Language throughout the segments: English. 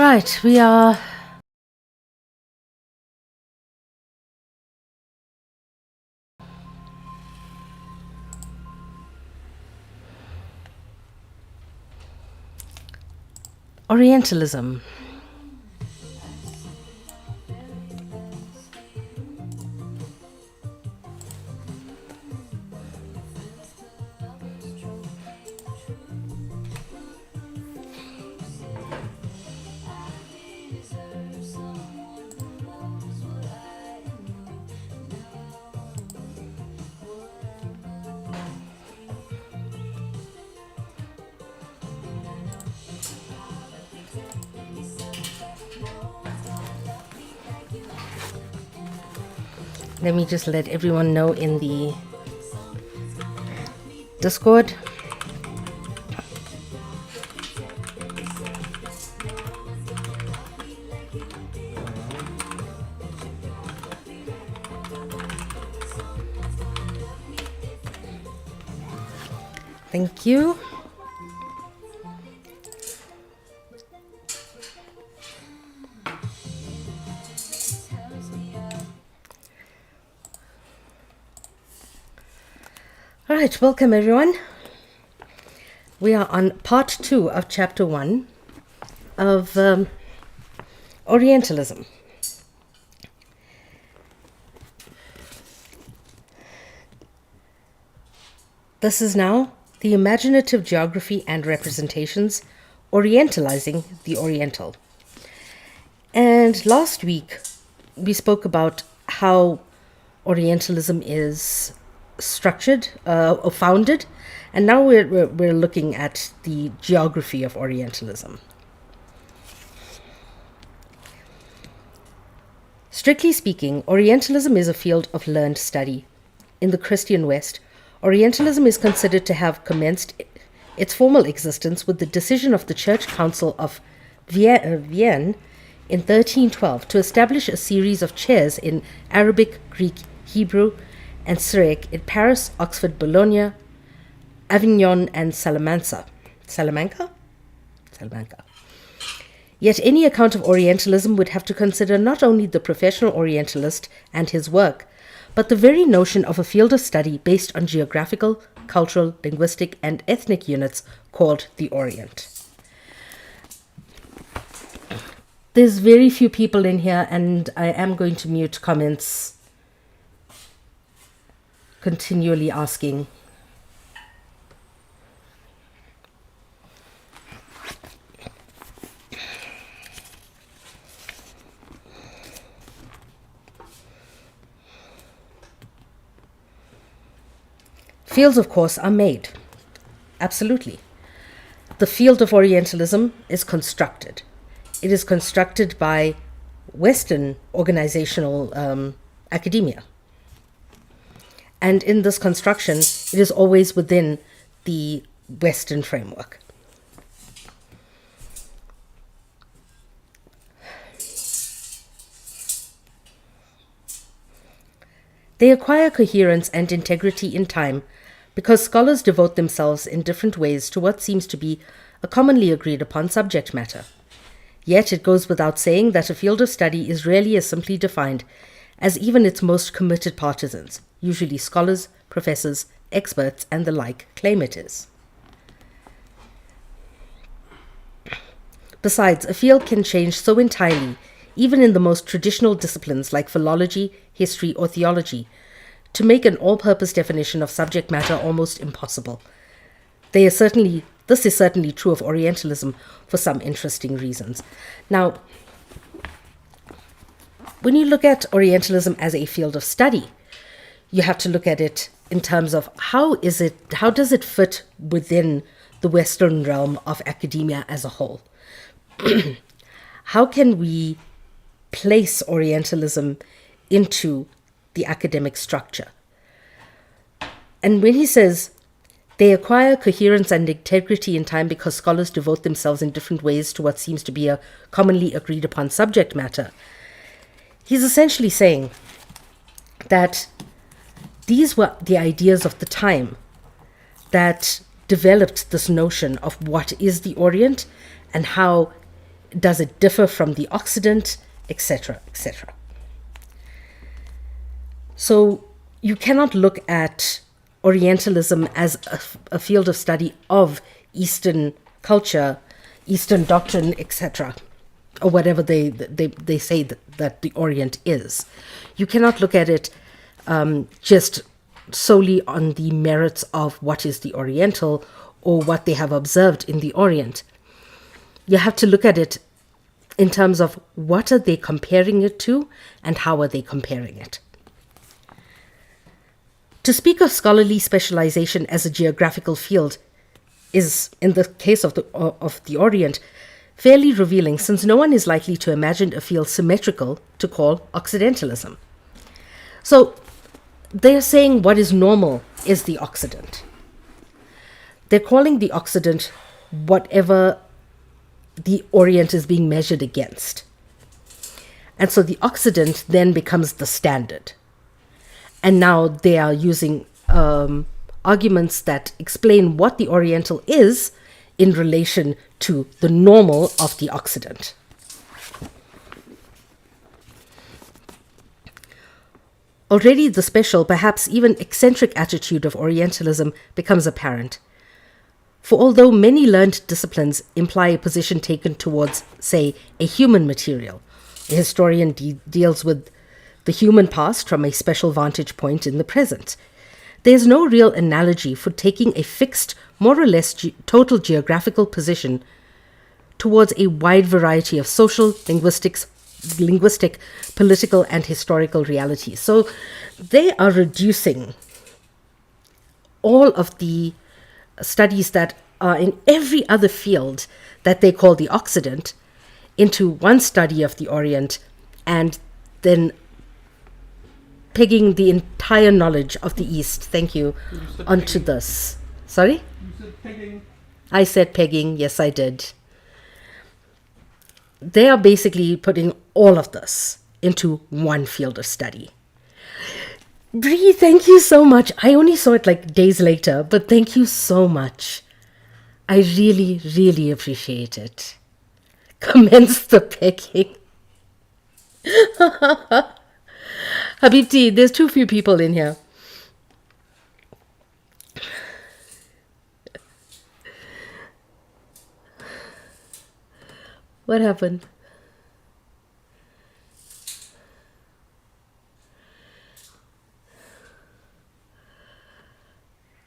right, we are Orientalism. Let me just let everyone know in the Discord. Thank you. All right, welcome everyone. We are on part 2 of chapter 1 of Orientalism. This is now the imaginative geography and representations, orientalizing the Oriental. And last week we spoke about how Orientalism is structured or founded, and now we're looking at the geography of Orientalism. Strictly speaking, Orientalism is a field of learned study. In the Christian West, Orientalism is considered to have commenced its formal existence with the decision of the Church Council of Vienne in 1312 to establish a series of chairs in Arabic, Greek, Hebrew, and Syriac in Paris, Oxford, Bologna, Avignon, and Salamanca. Salamanca. Yet any account of Orientalism would have to consider not only the professional Orientalist and his work, but the very notion of a field of study based on geographical, cultural, linguistic, and ethnic units called the Orient. There's very few people in here, and I am going to mute comments continually asking. Fields, of course, are made. Absolutely. The field of Orientalism is constructed. It is constructed by Western organizational academia. And in this construction, it is always within the Western framework. They acquire coherence and integrity in time because scholars devote themselves in different ways to what seems to be a commonly agreed upon subject matter. Yet it goes without saying that a field of study is rarely as simply defined as even its most committed partisans, usually scholars, professors, experts, and the like, claim it is. Besides, a field can change so entirely, even in the most traditional disciplines like philology, history, or theology, to make an all-purpose definition of subject matter almost impossible. This is certainly true of Orientalism for some interesting reasons. Now, when you look at Orientalism as a field of study, you have to look at it in terms of how does it fit within the Western realm of academia as a whole? How can we place Orientalism into the academic structure? And when he says they acquire coherence and integrity in time because scholars devote themselves in different ways to what seems to be a commonly agreed upon subject matter, he's essentially saying that these were the ideas of the time that developed this notion of what is the Orient and how Does it differ from the Occident, etc., etc.? So you cannot look at Orientalism as a field of study of Eastern culture, Eastern doctrine, etc., or whatever they say that the Orient is. You cannot look at it just solely on the merits of what is the Oriental or what they have observed in the Orient. You have to look at it in terms of what are they comparing it to and how are they comparing it. To speak of scholarly specialization as a geographical field is, in the case of the Orient, fairly revealing, since no one is likely to imagine a field symmetrical to call Occidentalism. So they're saying what is normal is the Occident. They're calling the Occident whatever the Orient is being measured against. And so the Occident then becomes the standard. And now they are using arguments that explain what the Oriental is in relation to the normal of the Occident. Already the special, perhaps even eccentric attitude of Orientalism becomes apparent. For although many learned disciplines imply a position taken towards, say, a human material, a historian deals with the human past from a special vantage point in the present. There is no real analogy for taking a fixed, more or less total geographical position towards a wide variety of social, linguistic, political, and historical realities. So they are reducing all of the studies that are in every other field that they call the Occident into one study of the Orient, and then pegging the entire knowledge of the East, thank you, onto pegging. this. Sorry? You said pegging. I said pegging, yes I did. They are basically putting all of this into one field of study. Bree, thank you so much. I only saw it like days later, but thank you so much. I really, really appreciate it. Commence the pegging. Habibti, there's too few people in here. What happened?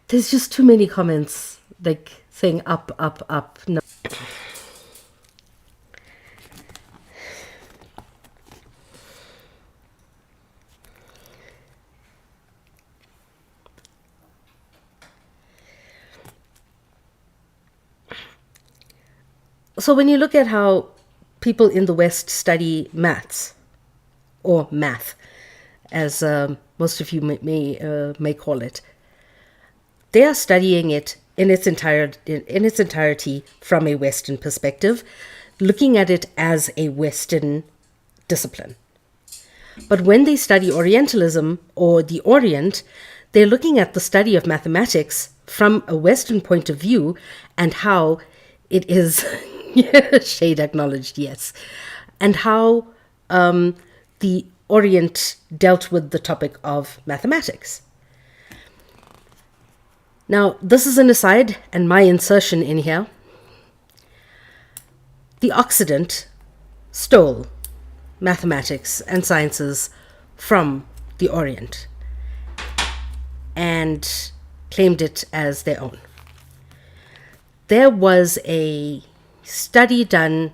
There's just too many comments, like saying up, up, up. No. So when you look at how people in the West study maths, or math, as most of you may call it, they are studying it in its entirety from a Western perspective, looking at it as a Western discipline. But when they study Orientalism or the Orient, they're looking at the study of mathematics from a Western point of view and how it is shade acknowledged, yes, and how the Orient dealt with the topic of mathematics. Now, this is an aside and my insertion in here. The Occident stole mathematics and sciences from the Orient and claimed it as their own. There was a study done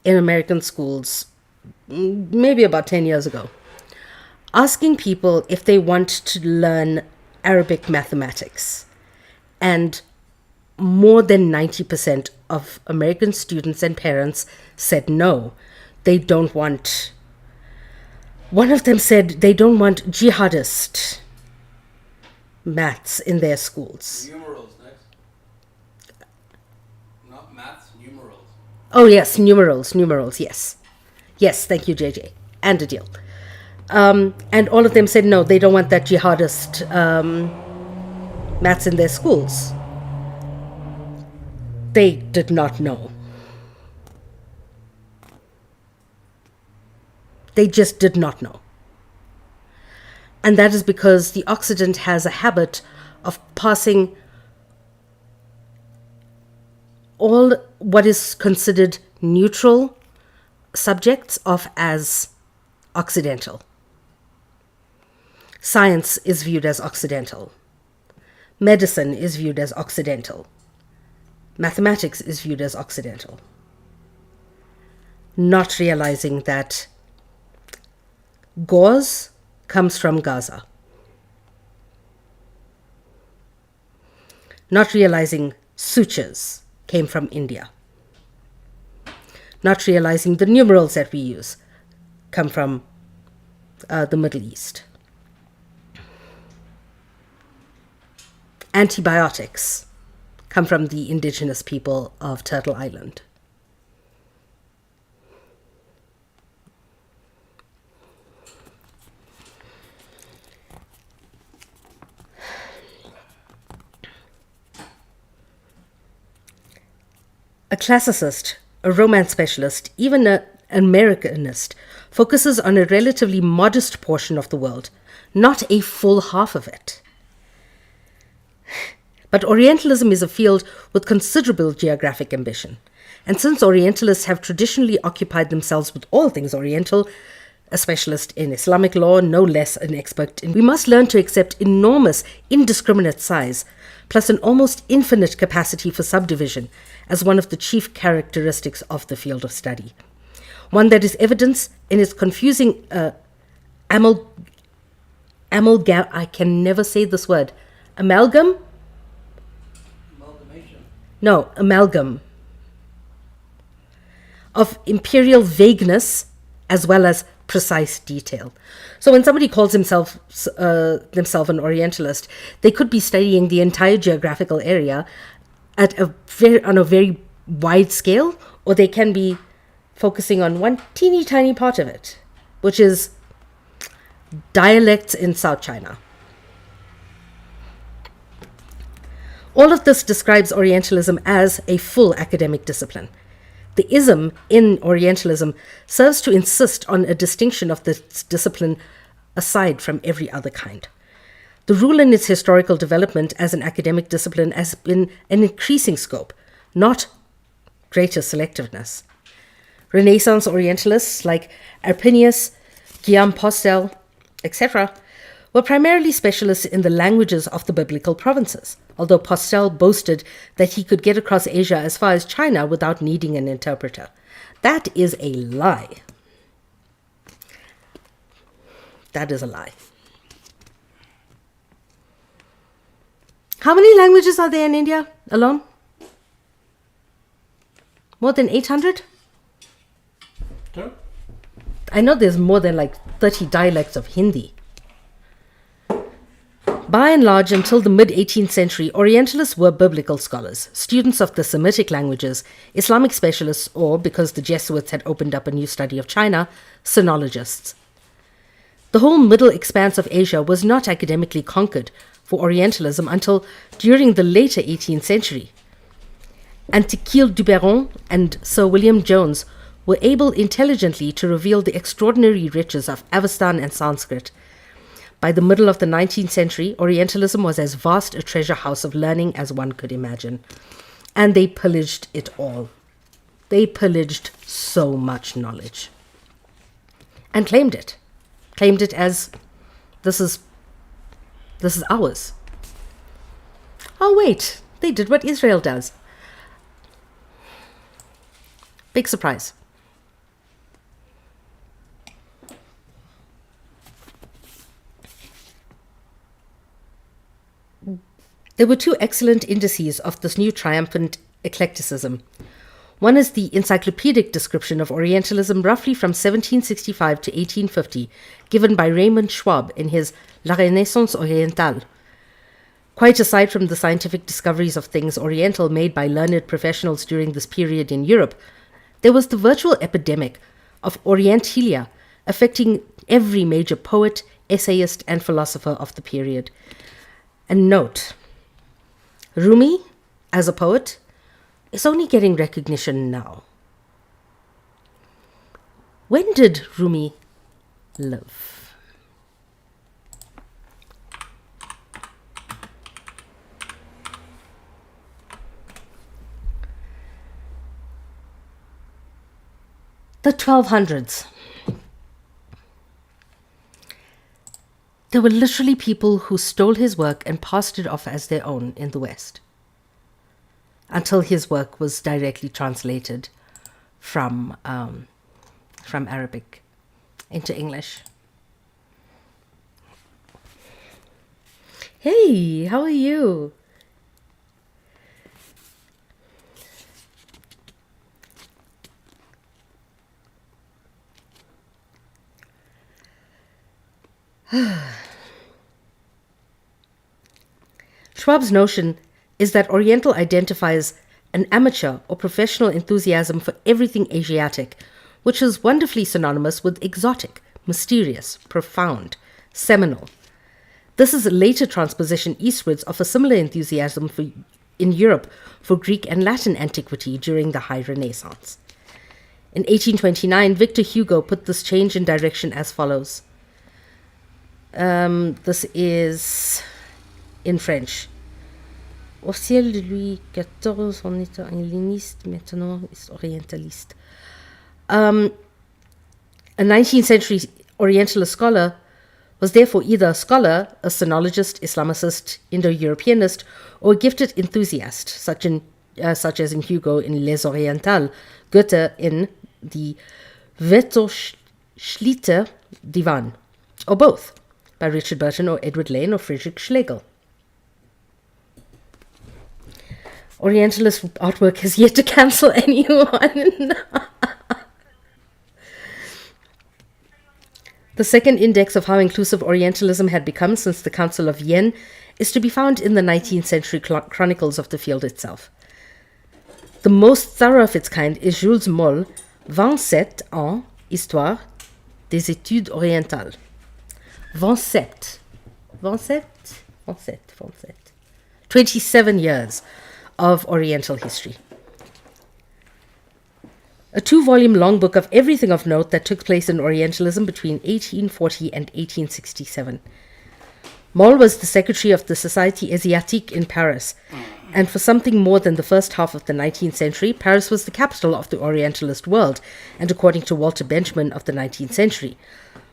in American schools maybe about 10 years ago, asking people if they want to learn Arabic mathematics. And more than 90% of American students and parents said no. They don't want... One of them said they don't want jihadist maths in their schools. Numerals next. Not maths, numerals. Oh yes, numerals, yes. Yes, thank you, JJ. And a deal. And all of them said no, they don't want that jihadist maths in their schools. They did not know. They just did not know. And that is because the Occident has a habit of passing all what is considered neutral subjects off as Occidental. Science is viewed as Occidental. Medicine is viewed as Occidental. Mathematics is viewed as Occidental. Not realizing that gauze comes from Gaza. Not realizing sutures came from India. Not realizing the numerals that we use come from the Middle East. Antibiotics come from the indigenous people of Turtle Island. A classicist, a Romance specialist, even an Americanist focuses on a relatively modest portion of the world, not a full half of it. But Orientalism is a field with considerable geographic ambition. And since Orientalists have traditionally occupied themselves with all things Oriental, a specialist in Islamic law, no less an expert in, we must learn to accept enormous, indiscriminate size, plus an almost infinite capacity for subdivision, as one of the chief characteristics of the field of study. One that is evident in its confusing I can never say this word. Amalgam? Amalgamation. No, amalgam. Of imperial vagueness as well as precise detail. So when somebody calls themselves an Orientalist, they could be studying the entire geographical area on a very wide scale, or they can be focusing on one teeny tiny part of it, which is dialects in South China. All of this describes Orientalism as a full academic discipline. The ism in Orientalism serves to insist on a distinction of this discipline aside from every other kind. The rule in its historical development as an academic discipline has been an increasing scope, not greater selectiveness. Renaissance Orientalists like Arpinius, Guillaume Postel, etc., were primarily specialists in the languages of the biblical provinces, although Postel boasted that he could get across Asia as far as China without needing an interpreter. That is a lie. That is a lie. How many languages are there in India alone? More than 800? Sure. I know there's more than like 30 dialects of Hindi. By and large, until the mid-18th century, Orientalists were biblical scholars, students of the Semitic languages, Islamic specialists, or, because the Jesuits had opened up a new study of China, sinologists. The whole middle expanse of Asia was not academically conquered for Orientalism until during the later 18th century. Anquetil Duperron and Sir William Jones were able intelligently to reveal the extraordinary riches of Avestan and Sanskrit. By the middle of the 19th century, Orientalism was as vast a treasure house of learning as one could imagine. And they pillaged it all. They pillaged so much knowledge. And claimed it. Claimed it as, this is ours. Oh wait, they did what Israel does. Big surprise. There were two excellent indices of this new triumphant eclecticism. One is the encyclopedic description of Orientalism roughly from 1765 to 1850, given by Raymond Schwab in his La Renaissance Orientale. Quite aside from the scientific discoveries of things Oriental made by learned professionals during this period in Europe, there was the virtual epidemic of Orientalia affecting every major poet, essayist, and philosopher of the period. And note, Rumi, as a poet, is only getting recognition now. When did Rumi live. The 1200s. There were literally people who stole his work and passed it off as their own in the West, until his work was directly translated from Arabic into English. Hey, how are you? Schwab's notion is that Oriental identifies an amateur or professional enthusiasm for everything Asiatic, which is wonderfully synonymous with exotic, mysterious, profound, seminal. This is a later transposition eastwards of a similar enthusiasm in Europe for Greek and Latin antiquity during the High Renaissance. In 1829, Victor Hugo put this change in direction as follows. This is in French. Au ciel de Louis XIV, on était helléniste, maintenant est orientaliste. A 19th century Orientalist scholar was therefore either a scholar, a sinologist, Islamicist, Indo-Europeanist, or a gifted enthusiast, such as in Hugo in Les Orientales, Goethe in the Wetterschlitter Divan, or both, by Richard Burton or Edward Lane or Friedrich Schlegel. Orientalist artwork has yet to cancel anyone. The second index of how inclusive Orientalism had become since the Council of Vienne is to be found in the 19th century chronicles of the field itself. The most thorough of its kind is Jules Moll, 27 ans, Histoire des études orientales. 27 years of Oriental history. A 2-volume long book of everything of note that took place in Orientalism between 1840 and 1867. Moll was the secretary of the Société Asiatique in Paris, and for something more than the first half of the 19th century, Paris was the capital of the Orientalist world, and according to Walter Benjamin of the 19th century,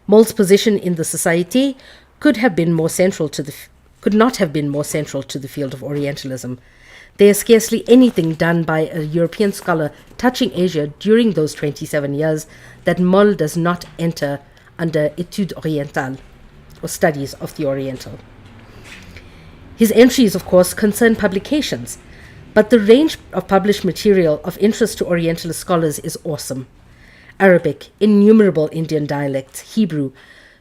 Moll's position in the Société could not have been more central to the field of Orientalism. There is scarcely anything done by a European scholar touching Asia during those 27 years that Moll does not enter under Études orientales, or studies of the Oriental. His entries, of course, concern publications, but the range of published material of interest to Orientalist scholars is awesome. Arabic, innumerable Indian dialects, Hebrew,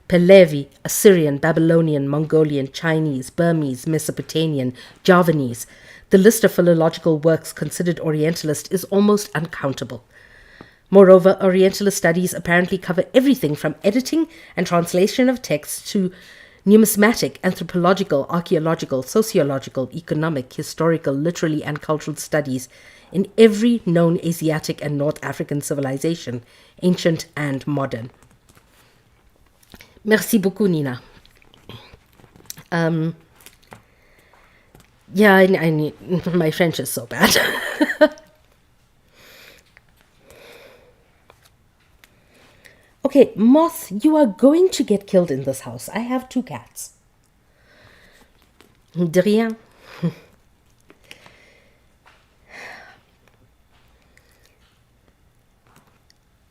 Pahlavi, Assyrian, Babylonian, Mongolian, Chinese, Burmese, Mesopotamian, Javanese. The list of philological works considered Orientalist is almost uncountable. Moreover, Orientalist studies apparently cover everything from editing and translation of texts to numismatic, anthropological, archaeological, sociological, economic, historical, literary, and cultural studies in every known Asiatic and North African civilization, ancient and modern. Merci beaucoup, Nina. Yeah, I need, my French is so bad. Okay, Moth, you are going to get killed in this house. I have 2 cats. De rien.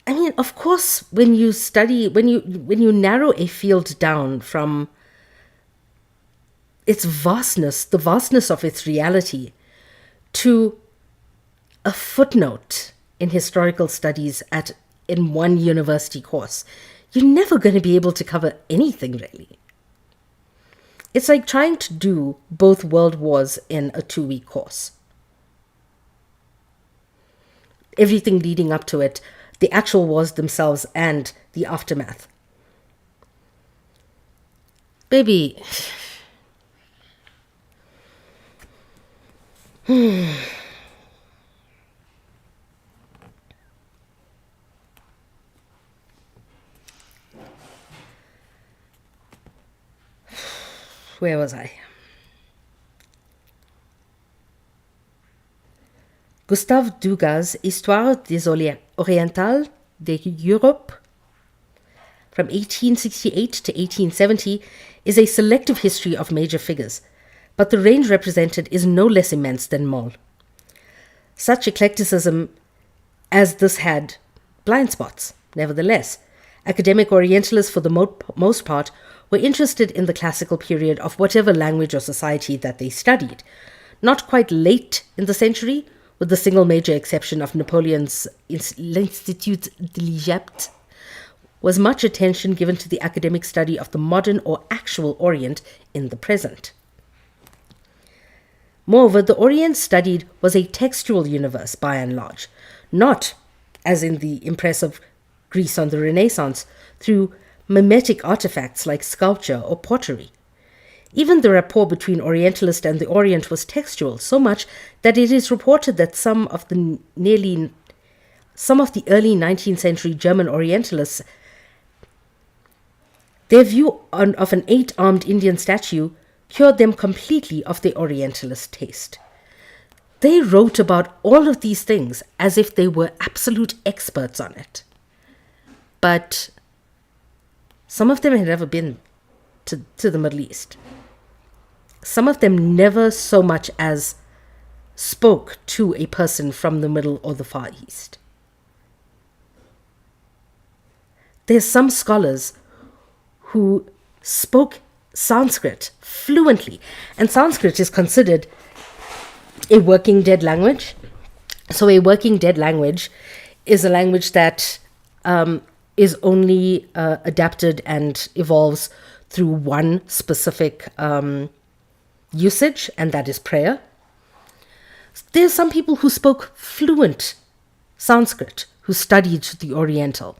I mean, of course, when you narrow a field down from its vastness, the vastness of its reality, to a footnote in historical studies in one university course, you're never going to be able to cover anything, really. It's like trying to do both world wars in a 2-week course. Everything leading up to it, the actual wars themselves, and the aftermath. Baby. Where was I? Gustave Dugas' Histoire des Orientales d'Europe from 1868 to 1870 is a selective history of major figures, but the range represented is no less immense than Moll. Such eclecticism as this had blind spots. Nevertheless, academic Orientalists for the most part were interested in the classical period of whatever language or society that they studied. Not quite late in the century, with the single major exception of Napoleon's L'Institut de l'Egypte, was much attention given to the academic study of the modern or actual Orient in the present. Moreover, the Orient studied was a textual universe by and large, not, as in the impressive Greece on the Renaissance, through mimetic artifacts like sculpture or pottery. Even the rapport between Orientalist and the Orient was textual, so much that it is reported that some of the early 19th century German Orientalists, their view of an 8-armed Indian statue cured them completely of the Orientalist taste. They wrote about all of these things as if they were absolute experts on it. But some of them had never been to the Middle East. Some of them never so much as spoke to a person from the Middle or the Far East. There's some scholars who spoke Sanskrit fluently, and Sanskrit is considered a working dead language. So a working dead language is a language that is only adapted and evolves through one specific usage, and that is prayer. There's some people who spoke fluent Sanskrit who studied the Oriental,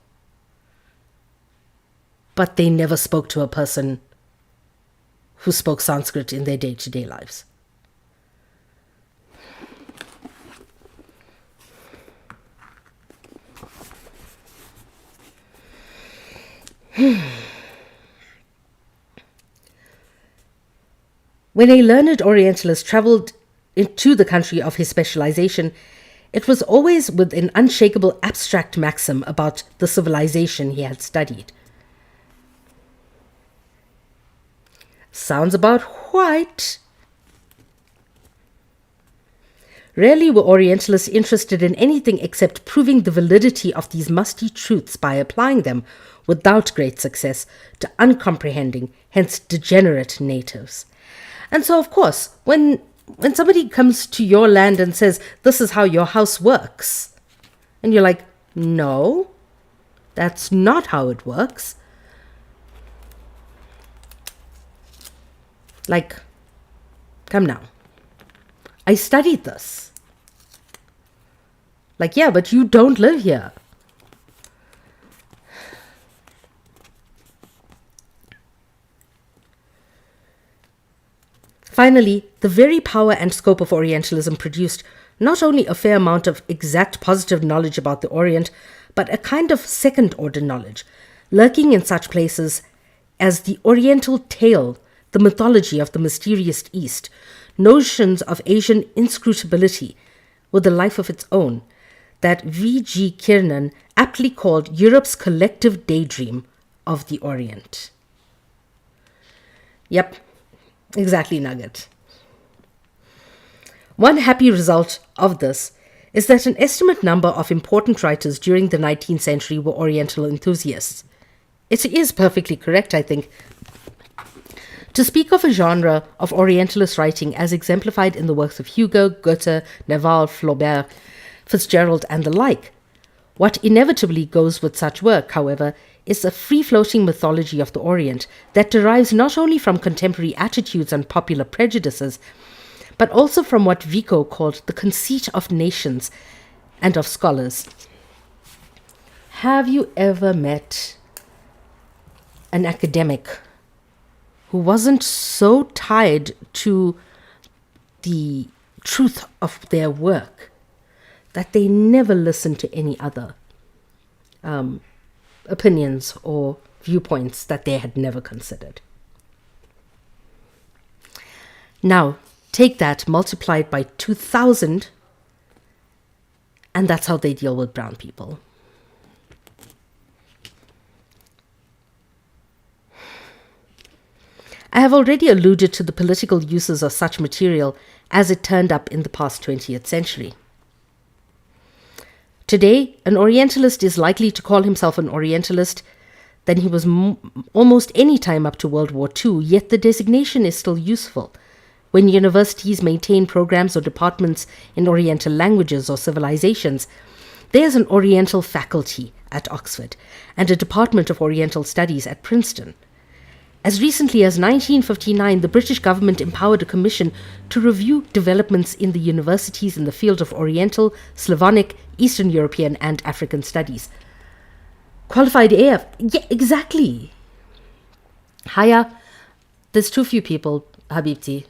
but they never spoke to a person who spoke Sanskrit in their day-to-day lives. When a learned Orientalist traveled into the country of his specialization, it was always with an unshakable abstract maxim about the civilization he had studied. Sounds about white. Rarely were Orientalists interested in anything except proving the validity of these musty truths by applying them, without great success, to uncomprehending, hence degenerate natives. And so, of course, when somebody comes to your land and says, this is how your house works, and you're like, no, that's not how it works. Like, come now. I studied this. Like, yeah, but you don't live here. Finally, the very power and scope of Orientalism produced not only a fair amount of exact positive knowledge about the Orient, but a kind of second-order knowledge, lurking in such places as the Oriental tale, the mythology of the mysterious East, notions of Asian inscrutability with a life of its own, that V.G. Kiernan aptly called Europe's collective daydream of the Orient. Yep, exactly, Nugget. One happy result of this is that an estimate number of important writers during the 19th century were Oriental enthusiasts. It is perfectly correct, I think, to speak of a genre of Orientalist writing as exemplified in the works of Hugo, Goethe, Nerval, Flaubert, Fitzgerald, and the like. What inevitably goes with such work, however, is a free-floating mythology of the Orient that derives not only from contemporary attitudes and popular prejudices, but also from what Vico called the conceit of nations and of scholars. Have you ever met an academic who wasn't so tied to the truth of their work that they never listened to any other opinions or viewpoints that they had never considered? Now, take that, multiply it by 2,000, and that's how they deal with brown people. I have already alluded to the political uses of such material as it turned up in the past 20th century. Today, an Orientalist is likely to call himself an Orientalist than he was almost any time up to World War II, yet the designation is still useful when universities maintain programs or departments in Oriental languages or civilizations. There's an Oriental faculty at Oxford and a Department of Oriental Studies at Princeton. As recently as 1959, the British government empowered a commission to review developments in the universities in the field of Oriental, Slavonic, Eastern European, and African studies. Qualified AF. Yeah, exactly. Haya, there's too few people, Habibti.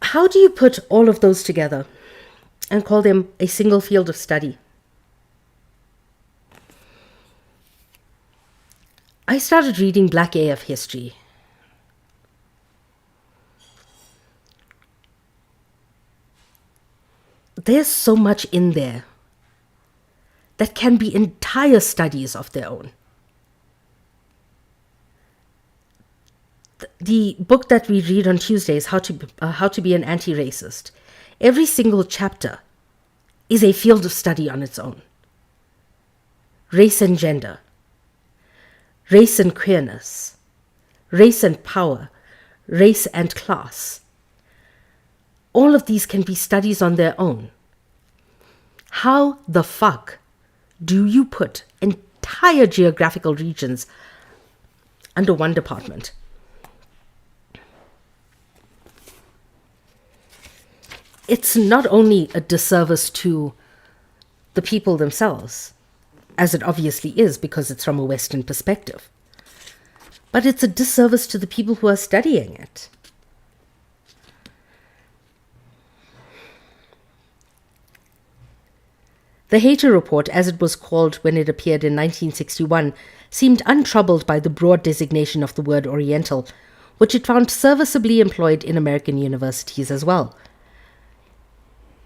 How do you put all of those together and call them a single field of study? I started reading Black AF history. There's so much in there that can be entire studies of their own. The book that we read on Tuesdays, How to Be an Anti-Racist, every single chapter is a field of study on its own. Race and gender, race and queerness, race and power, race and class. All of these can be studies on their own. How the fuck do you put entire geographical regions under one department? It's not only a disservice to the people themselves, as it obviously is because it's from a Western perspective, but it's a disservice to the people who are studying it. The Hater Report, as it was called when it appeared in 1961, seemed untroubled by the broad designation of the word Oriental, which it found serviceably employed in American universities as well.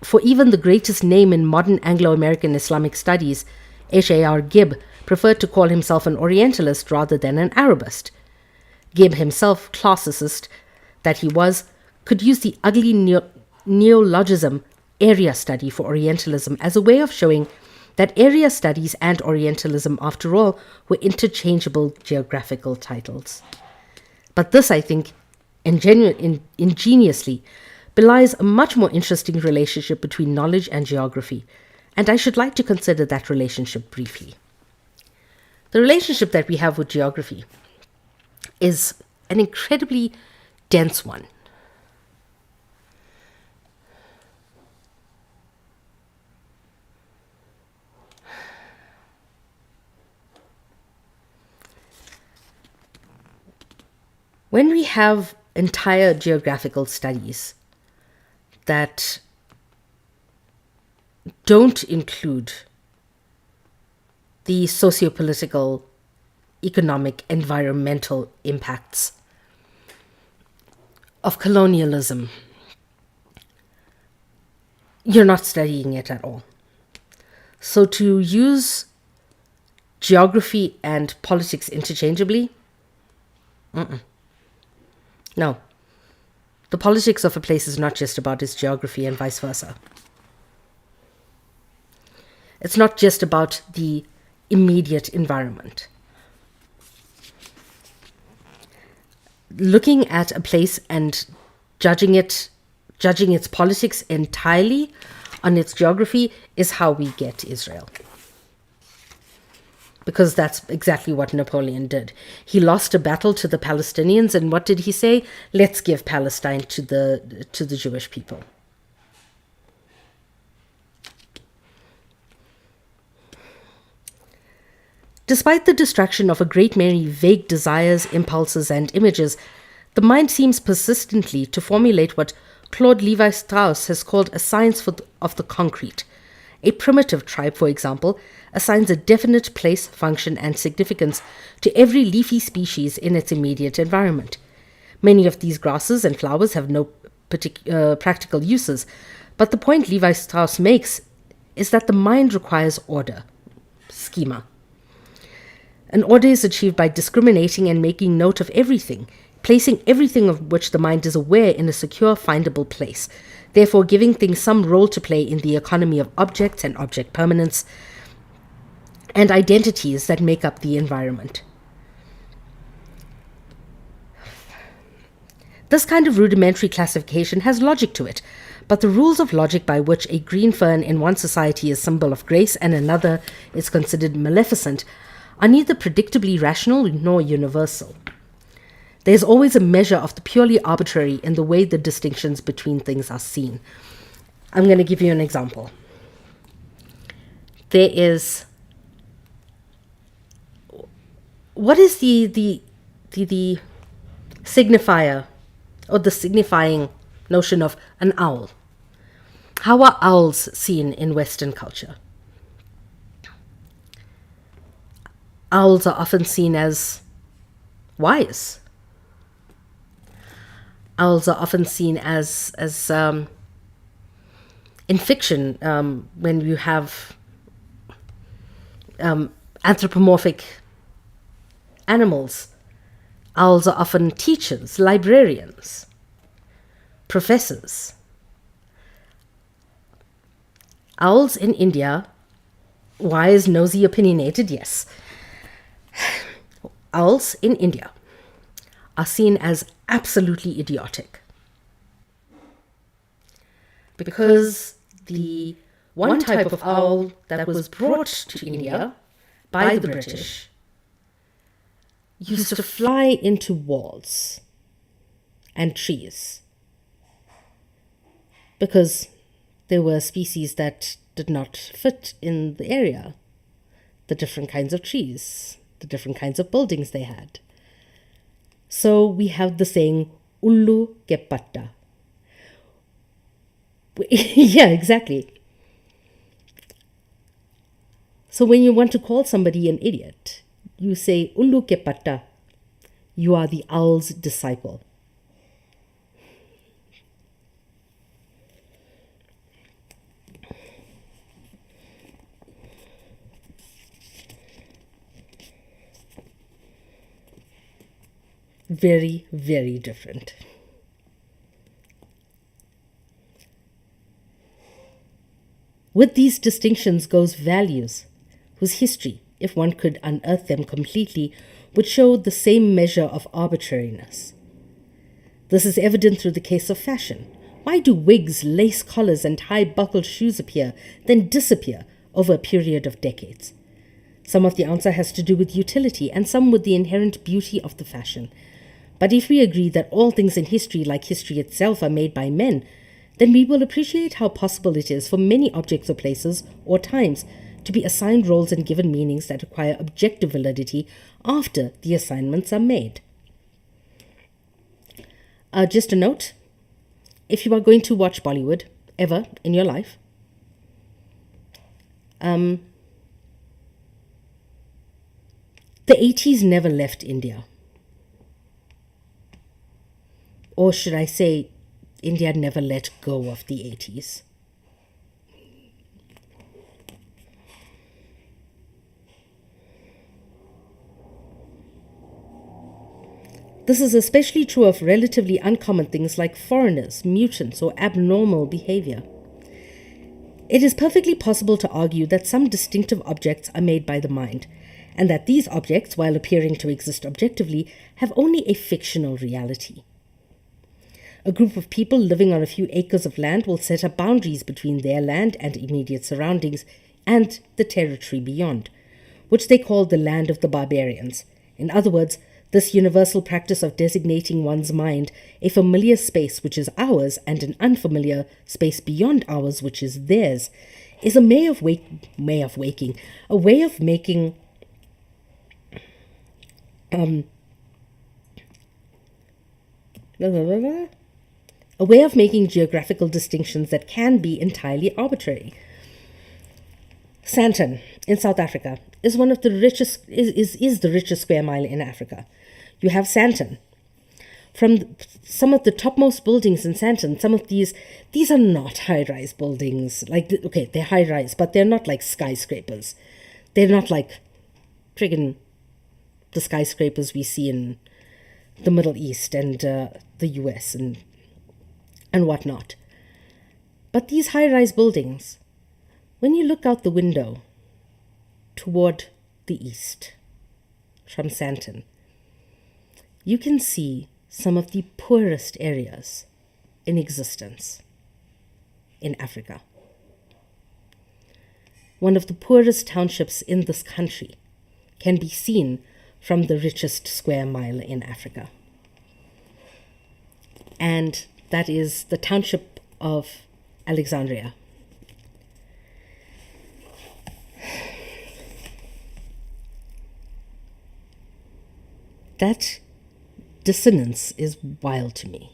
For even the greatest name in modern Anglo-American Islamic studies, H.A.R. Gibb, preferred to call himself an Orientalist rather than an Arabist. Gibb himself, classicist that he was, could use the ugly neologism area study for Orientalism as a way of showing that area studies and Orientalism, after all, were interchangeable geographical titles. But this, I think, ingeniously belies a much more interesting relationship between knowledge and geography, and I should like to consider that relationship briefly. The relationship that we have with geography is an incredibly dense one. When we have entire geographical studies that don't include the socio-political, economic, environmental impacts of colonialism, you're not studying it at all. So to use geography and politics interchangeably, no. The politics of a place is not just about its geography and vice versa. It's not just about the immediate environment. Looking at a place and judging its politics entirely on its geography is how we get Israel. Because that's exactly what Napoleon did. He lost a battle to the Palestinians, and what did he say? Let's give Palestine to the Jewish people. Despite the destruction of a great many vague desires, impulses, and images, the mind seems persistently to formulate what Claude Levi-Strauss has called a science of the concrete, A primitive tribe, for example, assigns a definite place, function, and significance to every leafy species in its immediate environment. Many of these grasses and flowers have no practical uses, but the point Levi Strauss makes is that the mind requires order, schema. An order is achieved by discriminating and making note of everything, placing everything of which the mind is aware in a secure, findable place, therefore giving things some role to play in the economy of objects and object permanence and identities that make up the environment. This kind of rudimentary classification has logic to it, but the rules of logic by which a green fern in one society is symbol of grace and another is considered maleficent are neither predictably rational nor universal. There is always a measure of the purely arbitrary in the way the distinctions between things are seen. I'm going to give you an example. There is... What is the signifier or the signifying notion of an owl? How are owls seen in Western culture? Owls are often seen as wise. Owls are often seen as in fiction, when you have anthropomorphic animals. Owls are often teachers, librarians, professors. Owls in India, wise, nosy, opinionated, yes. Owls in India are seen as absolutely idiotic, because the one type of owl that was brought to India by the British used to fly into walls and trees, because there were species that did not fit in the area, the different kinds of trees, the different kinds of buildings they had. So we have the saying, ullu ke patta. Yeah, exactly. So when you want to call somebody an idiot, you say, ullu ke patta. You are the owl's disciple. Very, very different. With these distinctions goes values, whose history, if one could unearth them completely, would show the same measure of arbitrariness. This is evident through the case of fashion. Why do wigs, lace collars, and high-buckled shoes appear, then disappear over a period of decades? Some of the answer has to do with utility, and some with the inherent beauty of the fashion. But if we agree that all things in history, like history itself, are made by men, then we will appreciate how possible it is for many objects or places or times to be assigned roles and given meanings that acquire objective validity after the assignments are made. Just a note, if you are going to watch Bollywood ever in your life, the 80s never left India. Or should I say, India never let go of the 80s. This is especially true of relatively uncommon things like foreigners, mutants, or abnormal behavior. It is perfectly possible to argue that some distinctive objects are made by the mind, and that these objects, while appearing to exist objectively, have only a fictional reality. A group of people living on a few acres of land will set up boundaries between their land and immediate surroundings and the territory beyond, which they call the land of the barbarians. In other words, this universal practice of designating one's mind a familiar space which is ours and an unfamiliar space beyond ours which is theirs is a way of making a way of making geographical distinctions that can be entirely arbitrary. Sandton in South Africa is one of the richest, is the richest square mile in Africa. You have Sandton. From some of the topmost buildings in Sandton, some of these are not high-rise buildings. Like, okay, they're high-rise, but they're not like skyscrapers. They're not like friggin' the skyscrapers we see in the Middle East and the US and whatnot. But these high-rise buildings, when you look out the window toward the east from Sandton, you can see some of the poorest areas in existence in Africa. One of the poorest townships in this country can be seen from the richest square mile in Africa. And that is the township of Alexandria. That dissonance is wild to me.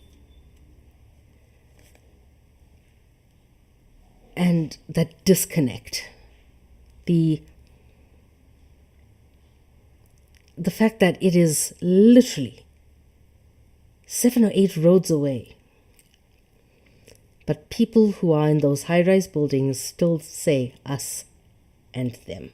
And that disconnect, the fact that it is literally 7 or 8 roads away, but people who are in those high-rise buildings still say us and them.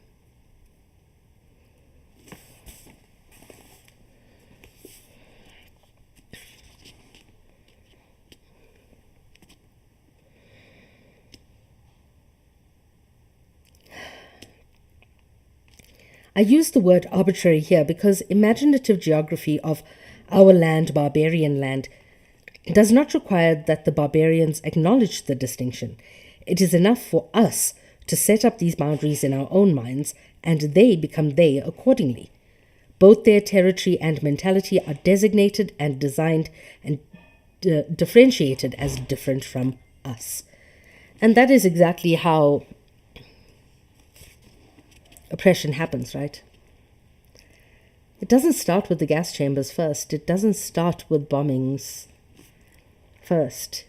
I use the word arbitrary here because imaginative geography of our land, barbarian land, does not require that the barbarians acknowledge the distinction. It is enough for us to set up these boundaries in our own minds, and they become they accordingly. Both their territory and mentality are designated and designed and differentiated as different from us. And that is exactly how oppression happens, right? It doesn't start with the gas chambers first. It doesn't start with bombings first.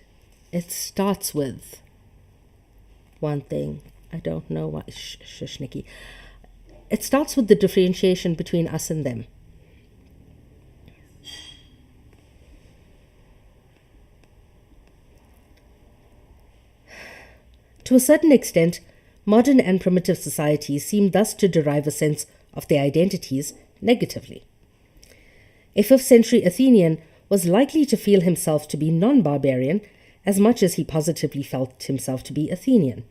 It starts with one thing. I don't know why. Shush, Nikki. It starts with the differentiation between us and them. To a certain extent, modern and primitive societies seem thus to derive a sense of their identities negatively. A 5th century Athenian was likely to feel himself to be non-barbarian as much as he positively felt himself to be Athenian.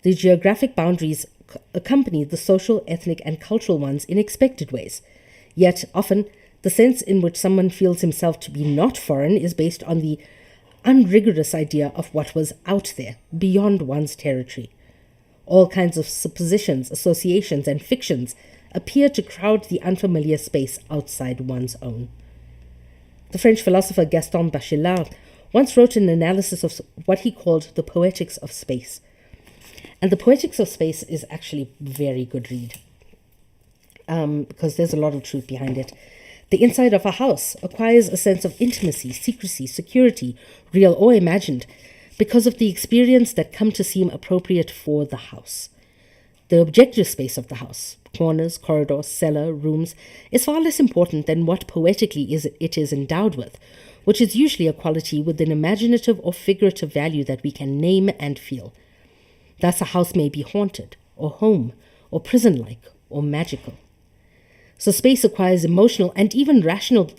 The geographic boundaries accompany the social, ethnic, and cultural ones in expected ways. Yet, often, the sense in which someone feels himself to be not foreign is based on the unrigorous idea of what was out there, beyond one's territory. All kinds of suppositions, associations, and fictions appear to crowd the unfamiliar space outside one's own. The French philosopher Gaston Bachelard once wrote an analysis of what he called the poetics of space. And the poetics of space is actually a very good read, because there's a lot of truth behind it. The inside of a house acquires a sense of intimacy, secrecy, security, real or imagined, because of the experience that come to seem appropriate for the house. The objective space of the house, corners, corridors, cellar, rooms, is far less important than what poetically it is endowed with, which is usually a quality with an imaginative or figurative value that we can name and feel. Thus a house may be haunted, or home, or prison-like, or magical. So space acquires emotional and even rational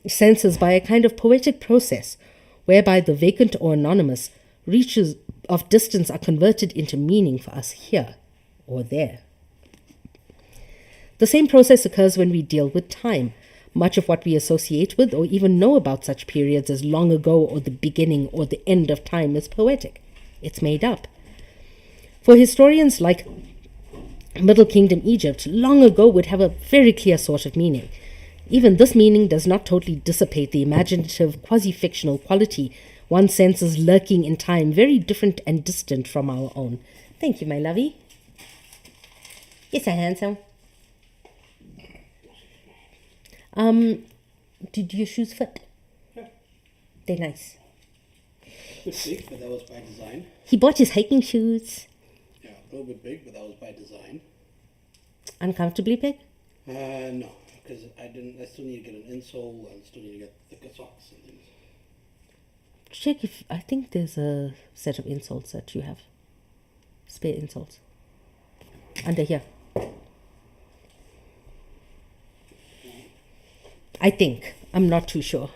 senses by a kind of poetic process, whereby the vacant or anonymous reaches of distance are converted into meaning for us here or there. The same process occurs when we deal with time. Much of what we associate with or even know about such periods as long ago or the beginning or the end of time is poetic. It's made up. For historians like Middle Kingdom Egypt, long ago would have a very clear sort of meaning. Even this meaning does not totally dissipate the imaginative, quasi-fictional quality one senses lurking in time, very different and distant from our own. Thank you, my lovey. Yes, I handsome. Did your shoes fit? Yeah. They're nice. Good see, but that was by design. He bought his hiking shoes. Yeah, A little bit big, but that was by design. Uncomfortably big? No, because I still need to get an insole and still need to get thicker socks and things. Check if, I think there's a set of insoles that you have. Spare insoles. Under here. I think. I'm not too sure.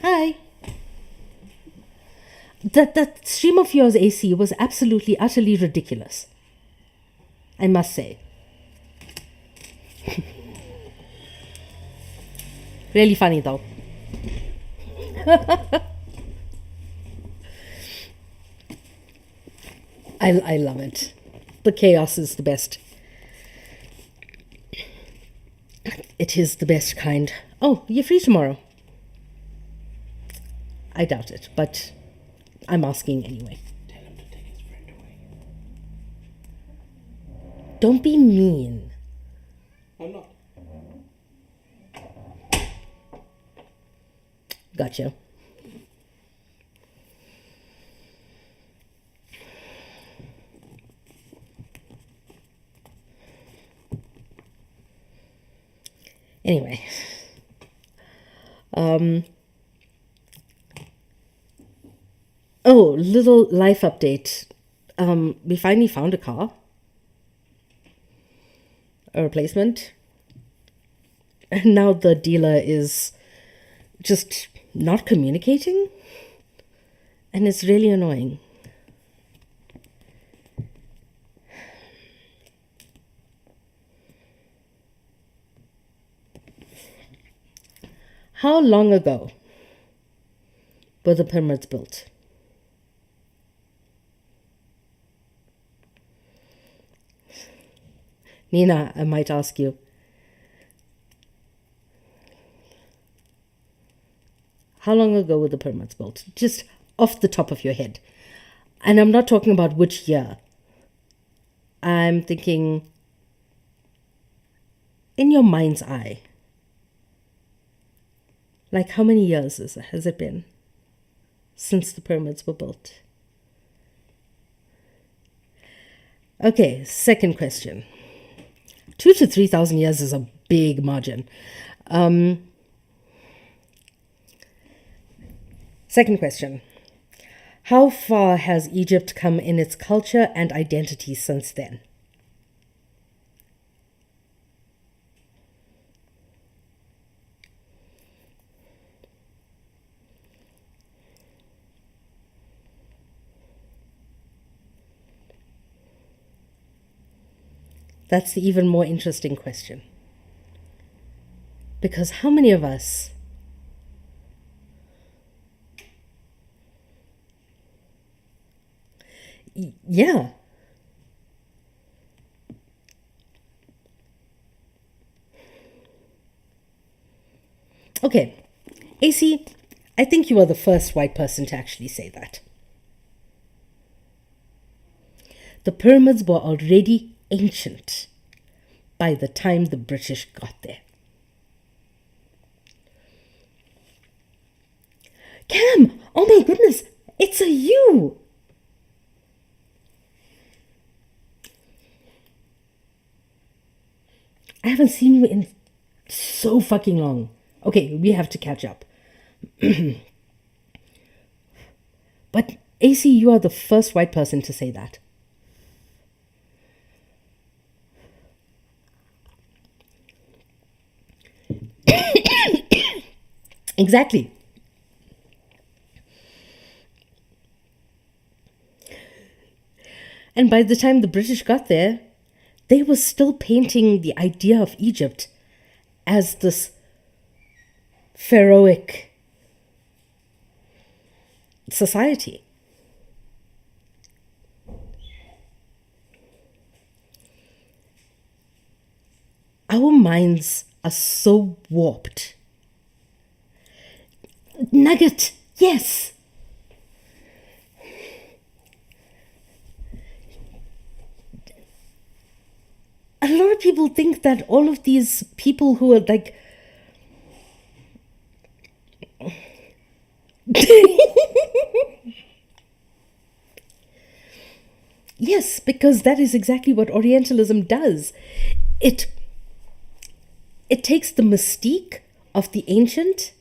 Hi. That stream of yours, AC, was absolutely, utterly ridiculous. I must say. Really funny, though. I love it. The chaos is the best. It is the best kind. Oh, you're free tomorrow? I doubt it, but I'm asking anyway. Tell him to take his friend away. Don't be mean. I'm not. Gotcha. Anyway. Oh, little life update. We finally found a car. A replacement. And now the dealer is just not communicating. And it's really annoying. How long ago were the pyramids built? Nina, I might ask you. How long ago were the pyramids built? Just off the top of your head. And I'm not talking about which year. I'm thinking in your mind's eye. Like, how many years has it been since the pyramids were built? Okay, second question. 2,000 to 3,000 years is a big margin. Second question. How far has Egypt come in its culture and identity since then? That's the even more interesting question. Because how many of us yeah. Okay. AC, I think you are the first white person to actually say that. The pyramids were already ancient by the time the British got there. Cam, oh my goodness, it's a you. I haven't seen you in so fucking long. Okay, we have to catch up. But AC, you are the first white person to say that. Exactly. And by the time the British got there, they were still painting the idea of Egypt as this pharaohic society. Our minds are so warped. Nugget, yes. A lot of people think that all of these people who are like yeah, Yes, because that is exactly what Orientalism does. It takes the mystique of the ancient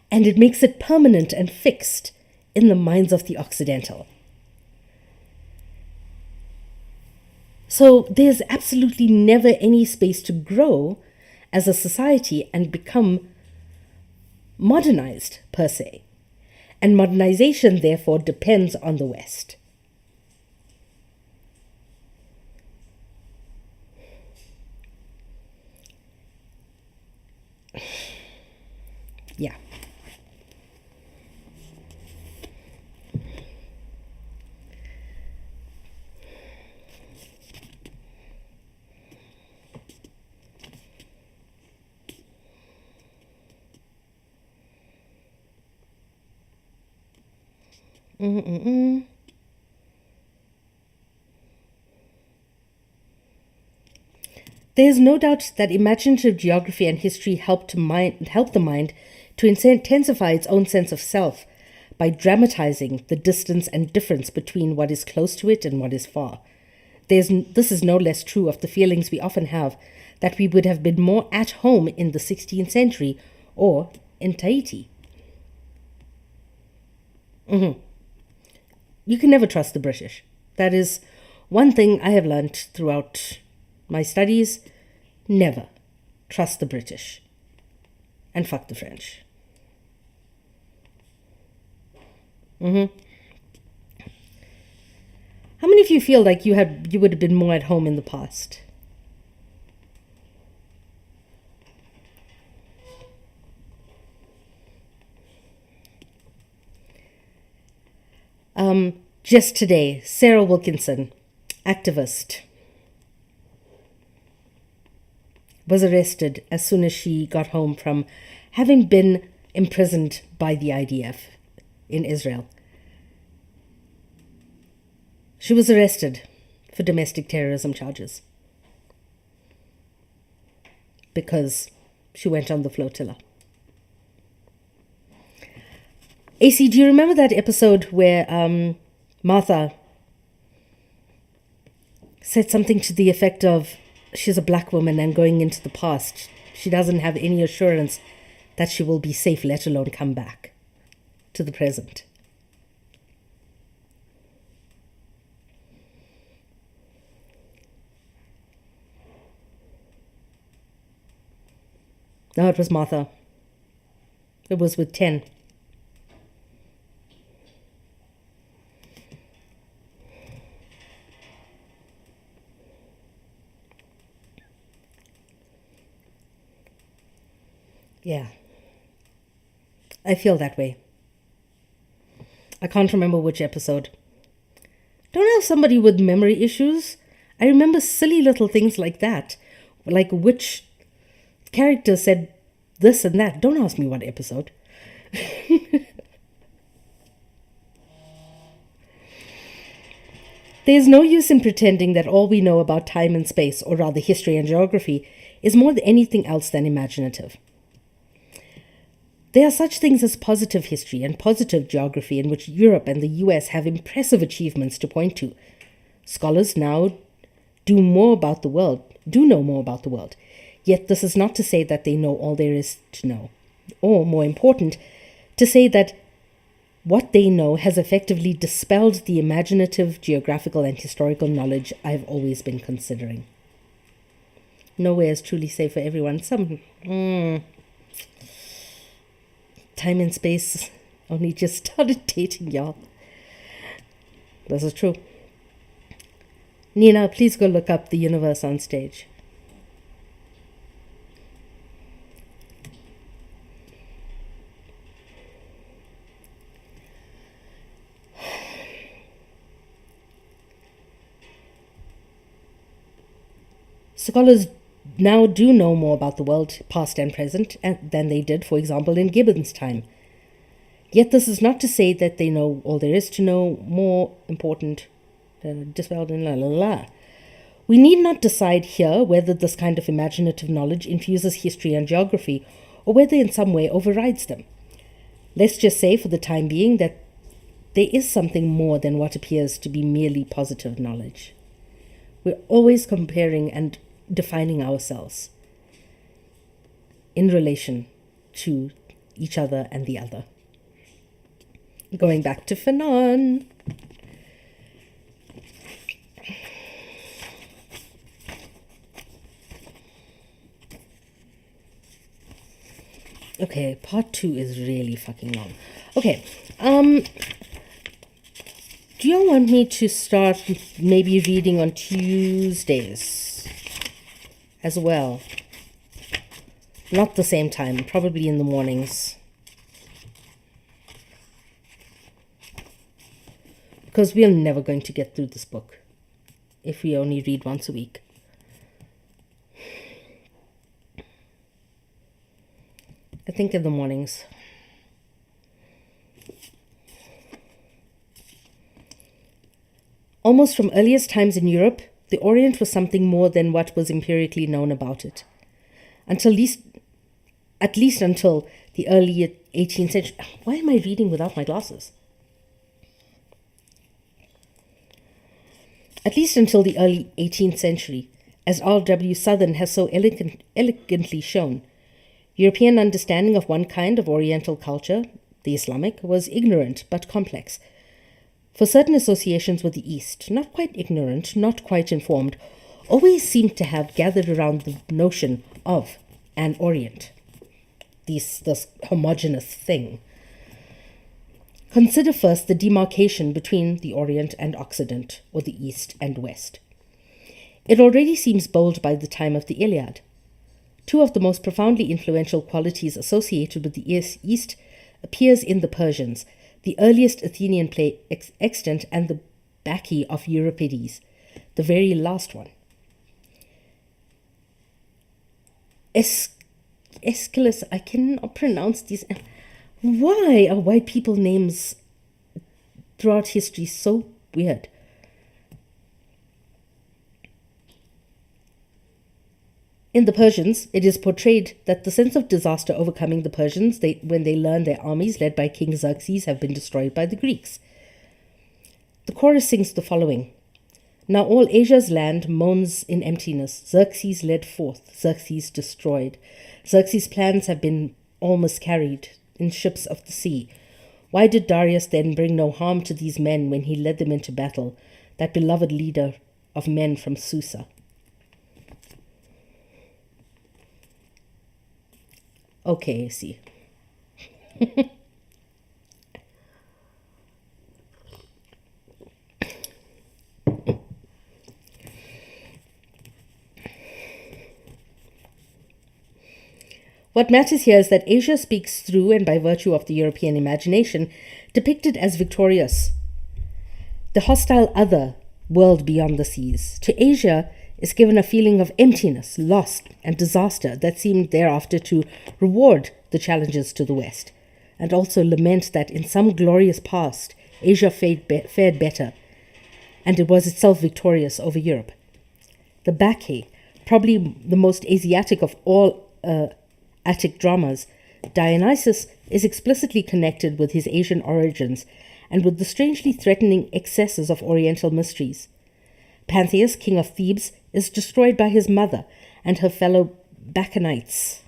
and it makes it permanent and fixed in the minds of the Occidental. So there's absolutely never any space to grow as a society and become modernized per se. And modernization, therefore, depends on the West. Yeah. There is no doubt that imaginative geography and history help the mind to intensify its own sense of self by dramatizing the distance and difference between what is close to it and what is far. This is no less true of the feelings we often have that we would have been more at home in the 16th century or in Tahiti. You can never trust the British. That is one thing I have learned throughout my studies. Never trust the British. And fuck the French. How many of you feel like you would have been more at home in the past? Just today, Sarah Wilkinson, activist, was arrested as soon as she got home from having been imprisoned by the IDF in Israel. She was arrested for domestic terrorism charges because she went on the flotilla. AC, do you remember that episode where Martha said something to the effect of, she's a black woman and going into the past, she doesn't have any assurance that she will be safe, let alone come back to the present? No, it was Martha. It was with 10. Yeah, I feel that way. I can't remember which episode. Don't have somebody with memory issues. I remember silly little things like that, like which character said this and that. Don't ask me what episode. There's no use in pretending that all we know about time and space, or rather history and geography, is more than anything else than imaginative. There are such things as positive history and positive geography in which Europe and the US have impressive achievements to point to. Scholars now do know more about the world. Yet this is not to say that they know all there is to know. Or, more important, to say that what they know has effectively dispelled the imaginative, geographical and historical knowledge I've always been considering. Nowhere is truly safe for everyone. Time and space only just started dating, y'all. This is true. Nina, please go look up The Universe on Stage. Scholars now do know more about the world, past and present, than they did, for example, in Gibbon's time. Yet this is not to say that they know all there is to know, more important, dispelled and la la la. We need not decide here whether this kind of imaginative knowledge infuses history and geography, or whether in some way overrides them. Let's just say for the time being that there is something more than what appears to be merely positive knowledge. We're always comparing and defining ourselves in relation to each other and the other. Going back to Fanon. Okay, part 2 is really fucking long. Okay, do you want me to start maybe reading on Tuesdays as well? Not the same time, probably in the mornings. Because we are never going to get through this book if we only read once a week. I think in the mornings. Almost from earliest times in Europe, the Orient was something more than what was empirically known about it. At least until the early 18th century. Why am I reading without my glasses? At least until the early 18th century, as R.W. Southern has so elegantly shown, European understanding of one kind of Oriental culture, the Islamic, was ignorant but complex. For certain associations with the East, not quite ignorant, not quite informed, always seemed to have gathered around the notion of an Orient, this homogeneous thing. Consider first the demarcation between the Orient and Occident, or the East and West. It already seems bold by the time of the Iliad. Two of the most profoundly influential qualities associated with the East appears in the Persians, the earliest Athenian play extant, and the Bacchae of Euripides, the very last one. Aeschylus, I cannot pronounce these. Why are white people names throughout history so weird? In the Persians, it is portrayed that the sense of disaster overcoming the Persians when they learn their armies led by King Xerxes have been destroyed by the Greeks. The chorus sings the following. Now all Asia's land moans in emptiness. Xerxes led forth, Xerxes destroyed. Xerxes' plans have been all miscarried in ships of the sea. Why did Darius then bring no harm to these men when he led them into battle, that beloved leader of men from Susa? Okay, see. What matters here is that Asia speaks through and by virtue of the European imagination, depicted as victorious. The hostile other world beyond the seas. To Asia is given a feeling of emptiness, loss, and disaster that seemed thereafter to reward the challenges to the West, and also lament that in some glorious past, Asia fared better, and it was itself victorious over Europe. The Bacchae, probably the most Asiatic of all Attic dramas, Dionysus is explicitly connected with his Asian origins and with the strangely threatening excesses of Oriental mysteries. Pantheus, king of Thebes, is destroyed by his mother and her fellow Bacchantes.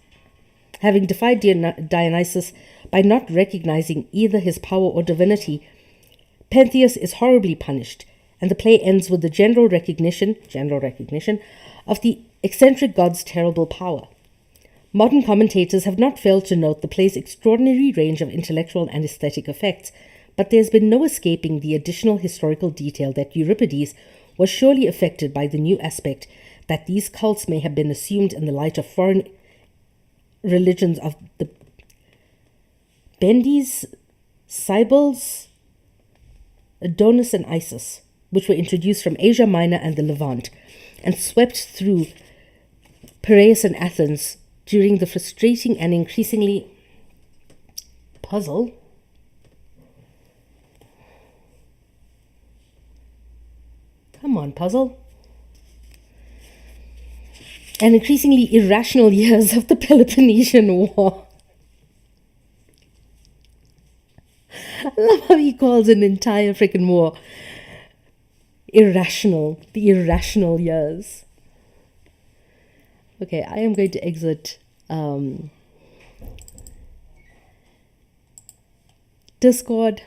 Having defied Dionysus by not recognizing either his power or divinity, Pantheus is horribly punished, and the play ends with the general recognition of the eccentric god's terrible power. Modern commentators have not failed to note the play's extraordinary range of intellectual and aesthetic effects, but there has been no escaping the additional historical detail that Euripides was surely affected by the new aspect that these cults may have been assumed in the light of foreign religions of the Bendes, Cybels, Adonis, and Isis, which were introduced from Asia Minor and the Levant, and swept through Piraeus and Athens during the frustrating and increasingly puzzle Come on, puzzle. And increasingly irrational years of the Peloponnesian War. I love how he calls an entire freaking war irrational. The irrational years. Okay, I am going to exit Discord.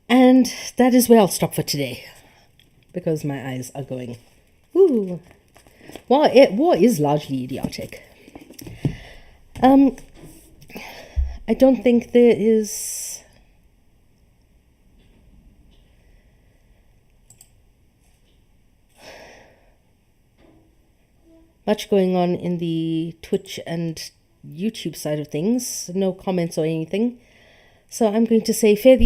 And that is where I'll stop for today, because my eyes are going, ooh. War is largely idiotic. I don't think there is much going on in the Twitch and YouTube side of things. No comments or anything. So I'm going to say fare thee